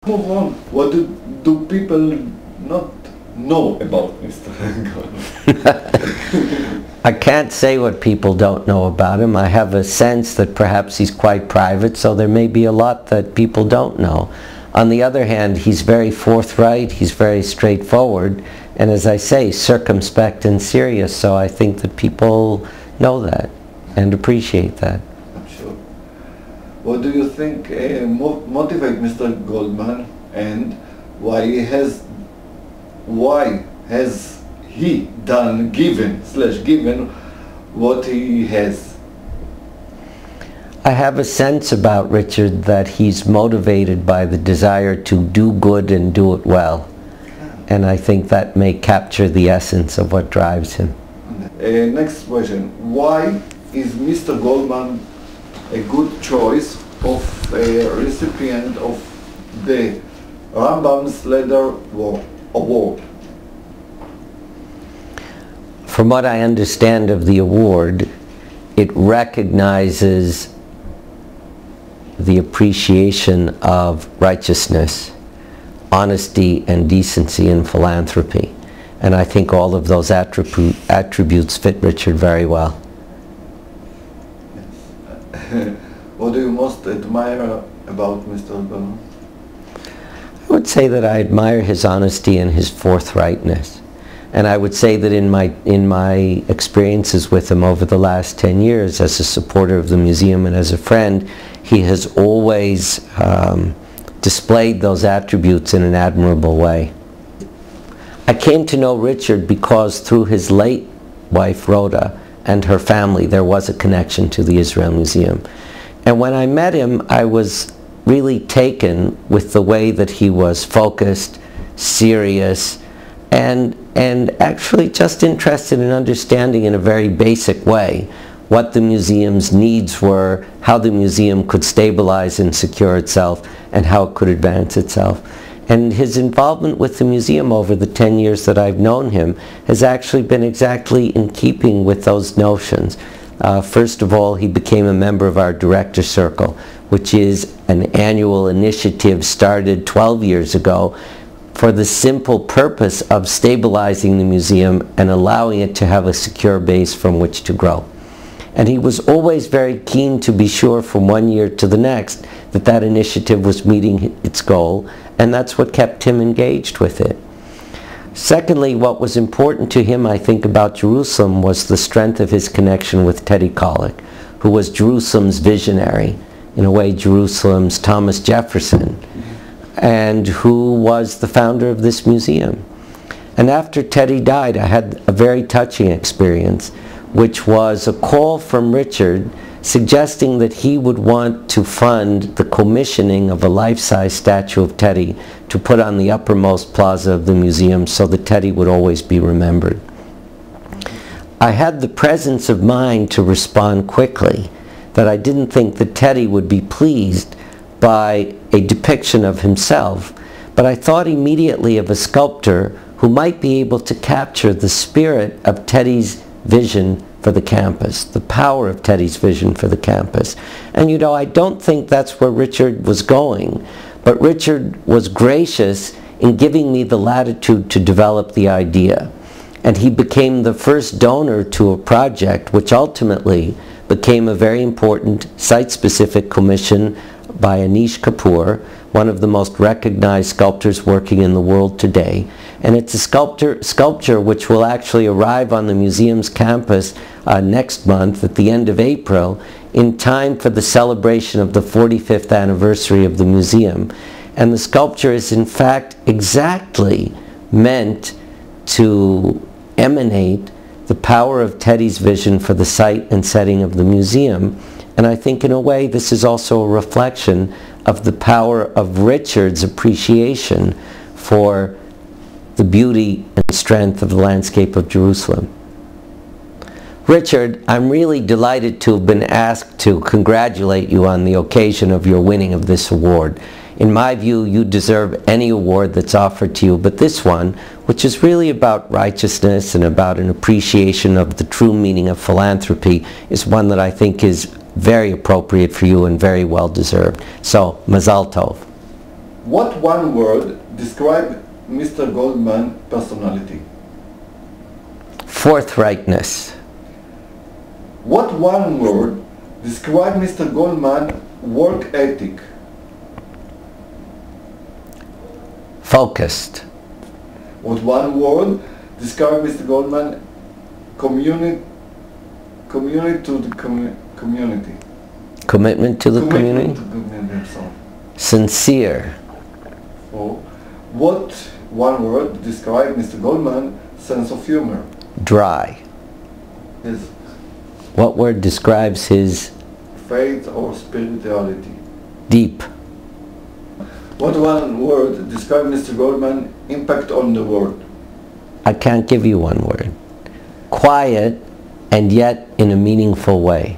Move on. What do people not know about Mr. Goldman? I can't say what people don't know about him. I have a sense that perhaps he's quite private, so there may be a lot that people don't know. On the other hand, he's very forthright, he's very straightforward, and as I say, circumspect and serious, so I think that people know that and appreciate that. I'm sure. What do you think motivate Mr. Goldman, and why has he given what he has? I have a sense about Richard that he's motivated by the desire to do good and do it well. And I think that may capture the essence of what drives him. Next question. Why is Mr. Goldman a good choice of a recipient of the Rambam's Leather Award? From what I understand of the award, it recognizes the appreciation of righteousness, honesty and decency and philanthropy. And I think all of those attributes fit Richard very well. What do you most admire about Mr. Goldman? I would say that I admire his honesty and his forthrightness. And I would say that in my experiences with him over the last 10 years as a supporter of the museum and as a friend, he has always displayed those attributes in an admirable way. I came to know Richard because through his late wife Rhoda and her family there was a connection to the Israel Museum. And when I met him, I was really taken with the way that he was focused, serious, and actually just interested in understanding in a very basic way what the museum's needs were, how the museum could stabilize and secure itself, and how it could advance itself. And his involvement with the museum over the 10 years that I've known him has actually been exactly in keeping with those notions. First of all, he became a member of our Director Circle, which is an annual initiative started 12 years ago for the simple purpose of stabilizing the museum and allowing it to have a secure base from which to grow. And he was always very keen to be sure from one year to the next that that initiative was meeting its goal, and that's what kept him engaged with it. Secondly, what was important to him, I think, about Jerusalem was the strength of his connection with Teddy Kollek, who was Jerusalem's visionary, in a way Jerusalem's Thomas Jefferson, and who was the founder of this museum. And after Teddy died, I had a very touching experience, which was a call from Richard suggesting that he would want to fund the commissioning of a life-size statue of Teddy to put on the uppermost plaza of the museum so that Teddy would always be remembered. I had the presence of mind to respond quickly, that I didn't think that Teddy would be pleased by a depiction of himself, but I thought immediately of a sculptor who might be able to capture the spirit of Teddy's vision for the campus, the power of Teddy's vision for the campus. And you know, I don't think that's where Richard was going, but Richard was gracious in giving me the latitude to develop the idea. And he became the first donor to a project which ultimately became a very important site-specific commission by Anish Kapoor, one of the most recognized sculptors working in the world today. And it's a sculpture which will actually arrive on the museum's campus next month at the end of April, in time for the celebration of the 45th anniversary of the museum. And the sculpture is in fact exactly meant to emanate the power of Teddy's vision for the site and setting of the museum. And I think in a way this is also a reflection of the power of Richard's appreciation for the beauty and strength of the landscape of Jerusalem. Richard, I'm really delighted to have been asked to congratulate you on the occasion of your winning of this award. In my view, you deserve any award that's offered to you, but this one, which is really about righteousness and about an appreciation of the true meaning of philanthropy, is one that I think is very appropriate for you and very well deserved. So, Mazal Tov. What one word describes Mr. Goldman's personality? Forthrightness. What one word describes Mr. Goldman's work ethic? Focused. What one word describes Mr. Goldman's community to the community? Commitment to the community. Commitment to the community, sorry. Sincere. Oh. What one word describes Mr. Goldman's sense of humor? Dry. His What word describes his faith or spirituality? deep? What one word describes Mr. Goldman's impact on the world? I can't give you one word. Quiet, and yet in a meaningful way.